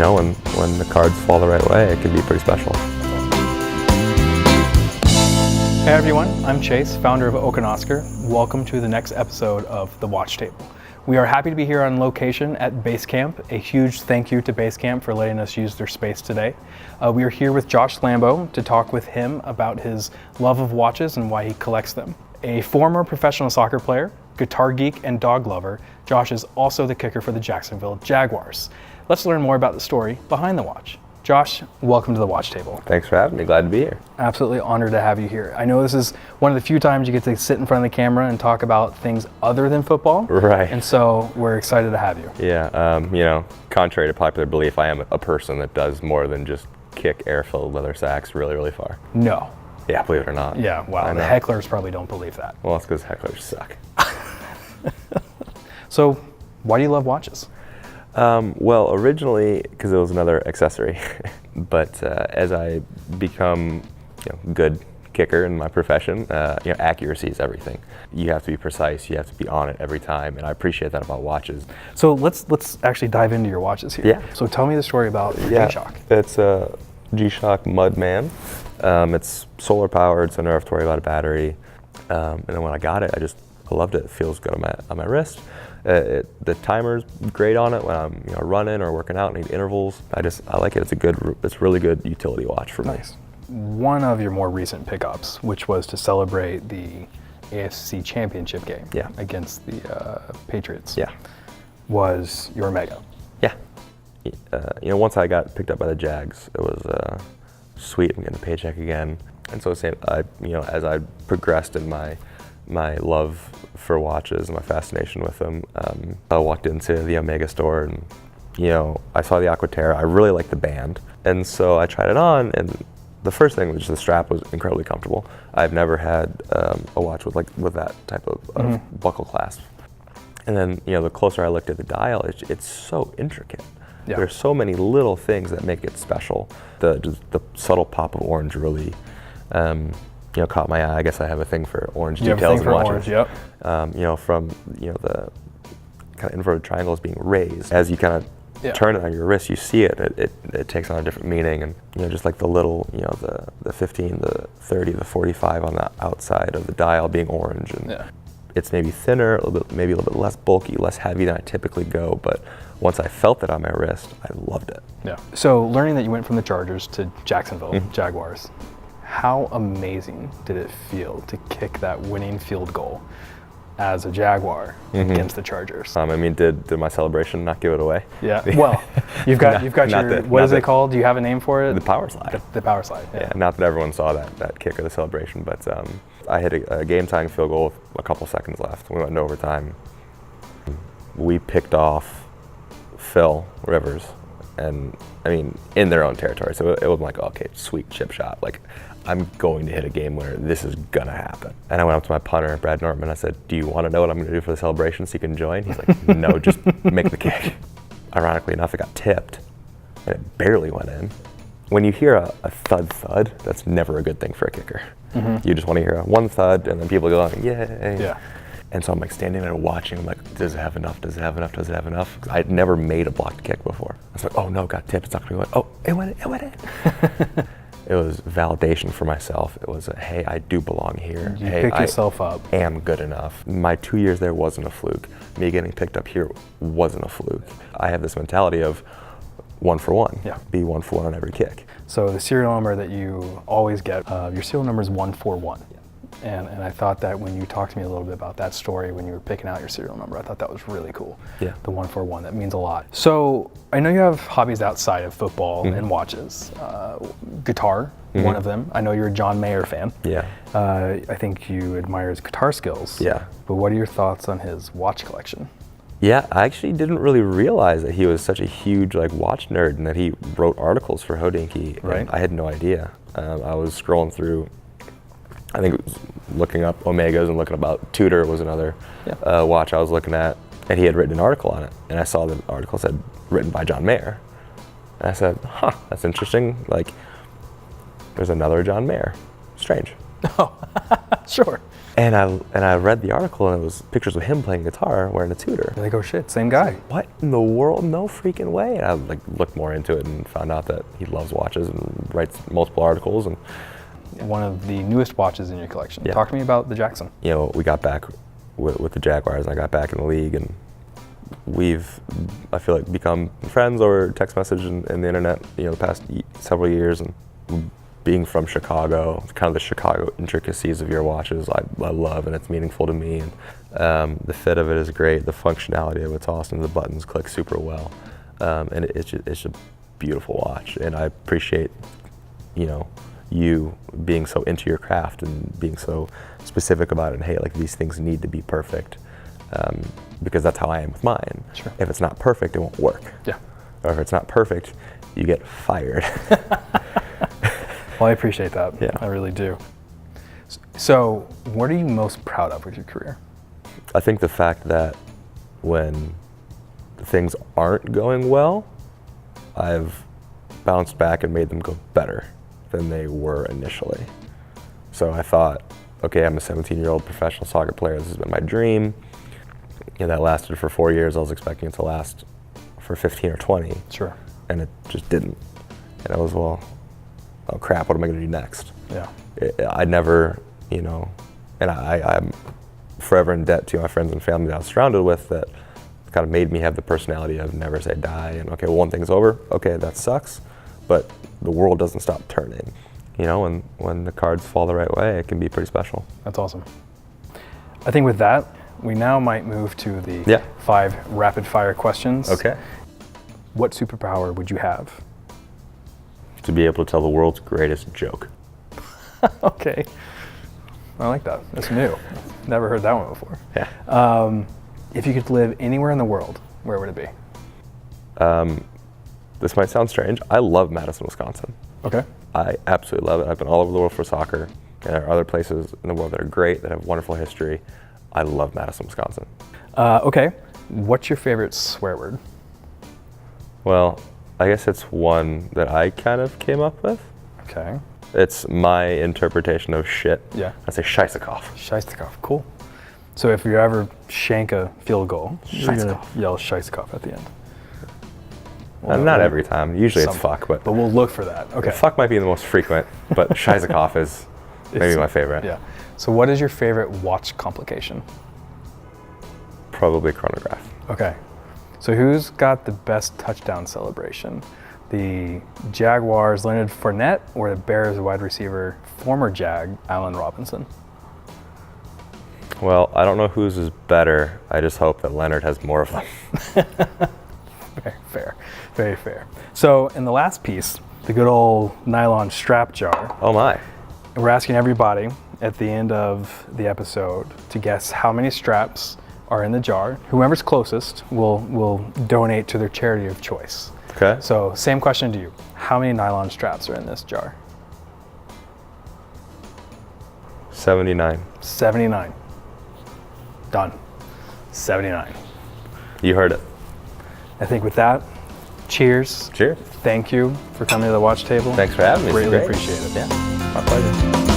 when the cards fall the right way, it can be pretty special. Hey everyone, I'm Chase, founder of Oak and Oscar. Welcome to the next episode of The Watch Table. We are happy to be here on location at Base Camp. A huge thank you to Base Camp for letting us use their space today. We are here with Josh Lambo to talk with him about his love of watches and why he collects them. A former professional soccer player, guitar geek, and dog lover, Josh is also the kicker for the Jacksonville Jaguars. Let's learn more about the story behind the watch. Josh, welcome to the Watch Table. Thanks for having me. Glad to be here. Absolutely honored to have you here. I know this is one of the few times you get to sit in front of the camera and talk about things other than football. Right. And so we're excited to have you. Yeah, contrary to popular belief, I am a person that does more than just kick air-filled leather sacks really, really far. No. Yeah, believe it or not. Yeah, wow. The hecklers probably don't believe that. Well, that's because hecklers suck. So, why do you love watches? Well, originally, because it was another accessory, but as I become good kicker in my profession, accuracy is everything. You have to be precise, you have to be on it every time, and I appreciate that about watches. So let's actually dive into your watches here. Yeah. So tell me the story about your G-Shock. It's a G-Shock Mudman. It's solar powered, so I never have to worry about a battery. And then when I got it, I loved it. It feels good on my wrist. The timer's great on it when I'm running or working out, need intervals. I like it. It's a really good utility watch for me. Nice. One of your more recent pickups, which was to celebrate the AFC Championship game against the Patriots, was your Omega. Yeah. Once I got picked up by the Jags, it was sweet. I'm getting a paycheck again. And so as I progressed in my love for watches and my fascination with them, I walked into the Omega store and I saw the Aqua Terra. I really liked the band, and so I tried it on, and the first thing was the strap was incredibly comfortable. I've never had a watch with that type of buckle clasp. And then the closer I looked at the dial, it's so intricate. Yeah. There's so many little things that make it special. The subtle pop of orange really caught my eye. I guess I have a thing for orange details in watches. Yep. From the kind of inverted triangles being raised. As you kind of turn it on your wrist, you see it. It takes on a different meaning, and just like the little, the 15, the 30, the 45 on the outside of the dial being orange, and it's maybe thinner, maybe a little bit less bulky, less heavy than I typically go. But once I felt it on my wrist, I loved it. Yeah. So learning that you went from the Chargers to Jacksonville Jaguars. How amazing did it feel to kick that winning field goal as a Jaguar against the Chargers? Did my celebration not give it away? Yeah. Well, you've got your what is it called? Do you have a name for it? The power slide. The power slide. Yeah. Not that everyone saw that kick of the celebration, but I hit a game-tying field goal with a couple seconds left. We went into overtime. We picked off Phil Rivers, and in their own territory. So it was like, okay, sweet chip shot. Like, I'm going to hit a game winner. This is gonna happen. And I went up to my punter, Brad Norman. I said, "Do you want to know what I'm gonna do for the celebration so you can join?" He's like, "No, just make the kick." Ironically enough, it got tipped, and it barely went in. When you hear a thud, that's never a good thing for a kicker. You just want to hear a one thud, and then people go, "Yay!" Yeah. And so I'm like standing there watching. I'm like, "Does it have enough? Does it have enough? Does it have enough?" Because I'd never made a blocked kick before. I was like, "Oh no, got tipped. It's not gonna go in." Oh, it went in. It was validation for myself. It was hey, I do belong here. You picked yourself up. I am good enough. My 2 years there wasn't a fluke. Me getting picked up here wasn't a fluke. I have this mentality of 1 for 1. Yeah. Be 1 for 1 on every kick. So the serial number that you always get, your serial number is 141. Yeah. And I thought that when you talked to me a little bit about that story, when you were picking out your serial number, I thought that was really cool. Yeah. The 141, that means a lot. So I know you have hobbies outside of football and watches. Guitar, one of them. I know you're a John Mayer fan. Yeah. I think you admire his guitar skills. Yeah. But what are your thoughts on his watch collection? Yeah, I actually didn't really realize that he was such a huge watch nerd and that he wrote articles for Hodinkee. Right. I had no idea. I was scrolling through, I think it was looking up Omegas and looking about Tudor was another watch I was looking at, and he had written an article on it, and I saw the article said written by John Mayer, and I said, huh, that's interesting. Like, there's another John Mayer. Strange. Oh, sure. And I read the article, and it was pictures of him playing guitar wearing a Tudor. You're like, oh shit, same guy. What in the world? No freaking way. And I looked more into it and found out that he loves watches and writes multiple articles. And one of the newest watches in your collection. Yeah. Talk to me about the Jackson. you know, we got back with the Jaguars, and I got back in the league, and we've, I feel like, become friends over text message and the internet, you know, the past several years. And being from Chicago, kind of the Chicago intricacies of your watches, I love, and it's meaningful to me. And the fit of it is great. The functionality of it's awesome. The buttons click super well, and it's a beautiful watch. And I appreciate, you know, you being so into your craft and being so specific about it. And hey, like, these things need to be perfect, because that's how I am with mine. Sure. If it's not perfect, it won't work. Yeah. Or if it's not perfect, you get fired. Well, I appreciate that. Yeah. I really do. So, what are you most proud of with your career? I think the fact that when things aren't going well, I've bounced back and made them go better than they were initially. So I thought, okay, I'm a 17-year-old professional soccer player. This has been my dream. You know, that lasted for 4 years. I was expecting it to last for 15 or 20. Sure. And it just didn't. And I was, well, oh crap, what am I going to do next? Yeah. I never, you know, and I'm forever in debt to my friends and family that I was surrounded with, that kind of made me have the personality of never say die. And okay, well, one thing's over, okay, that sucks, but the world doesn't stop turning. You know, and when the cards fall the right way, it can be pretty special. That's awesome. I think with that, we now might move to the 5 rapid fire questions. Okay. What superpower would you have? To be able to tell the world's greatest joke. Okay. I like that. That's new. Never heard that one before. Yeah. If you could live anywhere in the world, where would it be? This might sound strange. I love Madison, Wisconsin. Okay. I absolutely love it. I've been all over the world for soccer, and there are other places in the world that are great, that have wonderful history. I love Madison, Wisconsin. Okay. What's your favorite swear word? Well, I guess it's one that I kind of came up with. Okay. It's my interpretation of shit. Yeah. I say Scheissekopf. Scheissekopf. Cool. So if you ever shank a field goal, you're going to yell Scheissekopf at the end. Well, not every time. Usually it's fuck, but we'll look for that. Okay. Fuck might be the most frequent, but Scheissekopf is maybe my favorite. Yeah. So what is your favorite watch complication? Probably chronograph. Okay. So who's got the best touchdown celebration? The Jaguars' Leonard Fournette or the Bears wide receiver, former Jag, Allen Robinson? Well, I don't know whose is better. I just hope that Leonard has more of them. Very fair. Very fair. So in the last piece, the good old nylon strap jar, Oh my. we're asking everybody at the end of the episode to guess how many straps are in the jar. Whoever's closest will donate to their charity of choice. Okay. So same question to you. How many nylon straps are in this jar? 79. 79. Done. 79. You heard it. I think with that, cheers. Cheers. Thank you for coming to the watch table. Thanks for having me. It's Greatly great. appreciate it. Yeah, my pleasure.